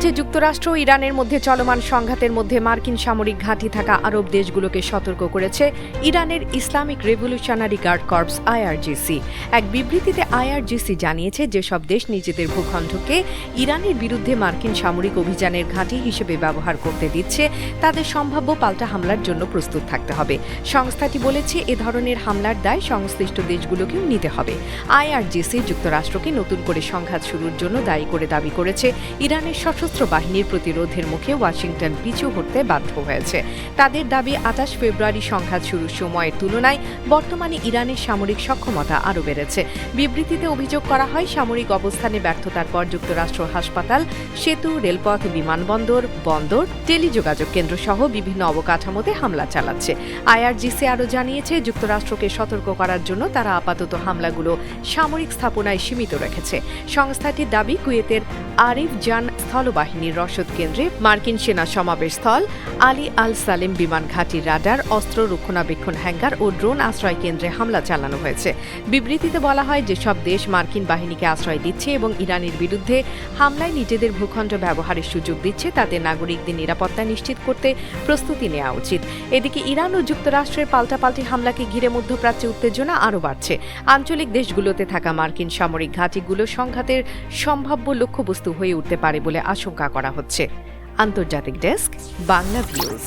চলছে যুক্তরাষ্ট্র ও ইরানের মধ্যে চলমান সংঘাতের মধ্যে মার্কিন সামরিক ঘাঁটি থাকা আরব দেশগুলোকে সতর্ক করেছে ইরানের Islamic revolutionary guard corps IRGC. এক বিবৃতিতে আইআরজিসি জানিয়েছে যেসব দেশ নিজেদের ভূখণ্ডকে ইরানের বিরুদ্ধে মার্কিন সামরিক অভিযানের ঘাঁটি হিসেবে ব্যবহার করতে দিচ্ছে তাদের সম্ভাব্য পাল্টা হামলার জন্য প্রস্তুত থাকতে হবে। সংস্থাটি বলেছে এ ধরনের হামলার দায় সংশ্লিষ্ট দেশগুলোকেও নিতে হবে। আইআরজিসি যুক্তরাষ্ট্রকে নতুন করে সংঘাত শুরুর জন্য দায়ী করে দাবি করেছে ইরানের সশস্ত্র বাহিনীর প্রতিরোধের মুখে ওয়াশিংটন পিছু হটতে বাধ্য হয়েছে। তাদের দাবি ২৮ ফেব্রুয়ারি সংঘাত শুরুর সময়ের তুলনায় বর্তমানে ইরানের সামরিক সক্ষমতা আরও বেড়েছে। বিবৃতিতে অভিযোগ করা হয় সামরিক অবস্থানে ব্যর্থতার পর যুক্তরাষ্ট্র হাসপাতাল, সেতু, রেলপথ, বিমানবন্দর, বন্দর, টেলিযোগাযোগ কেন্দ্র সহ বিভিন্ন অবকাঠামোতে হামলা চালাচ্ছে। আইআরজিসি আরও জানিয়েছে যুক্তরাষ্ট্রকে সতর্ক করার জন্য তারা আপাতত হামলাগুলো সামরিক স্থাপনায় সীমিত রেখেছে। সংস্থাটির দাবি কুয়েতের আরিফ জান স্থলবাহিনীর রসদ কেন্দ্রে, মার্কিন সেনা সমাবেশ স্থল, আলী আল সালেম বিমান ঘাঁটির রাডার, অস্ত্র রক্ষণাবেক্ষণ হ্যাঙ্গার ও ড্রোন আশ্রয় কেন্দ্রে হামলা চালানো হয়েছে। বিবৃতিতে বলা হয় যেসব দেশ মার্কিন বাহিনীকে আশ্রয় দিচ্ছে এবং ইরানের বিরুদ্ধে হামলায় নিজেদের ভূখণ্ড ব্যবহারের সুযোগ দিচ্ছে তাদের নাগরিকদের নিরাপত্তা নিশ্চিত করতে প্রস্তুতি নেওয়া উচিত। এদিকে ইরান ও যুক্তরাষ্ট্রের পাল্টাপাল্টি হামলাকে ঘিরে মধ্যপ্রাচ্যে উত্তেজনা আরও বাড়ছে। আঞ্চলিক দেশগুলোতে থাকা মার্কিন সামরিক ঘাঁটিগুলো সংঘাতের সম্ভাব্য লক্ষ্যবস্তু হয়ে উঠতে পারে বলে আশঙ্কা করা হচ্ছে। আন্তর্জাতিক ডেস্ক, বাংলা ভিউজ।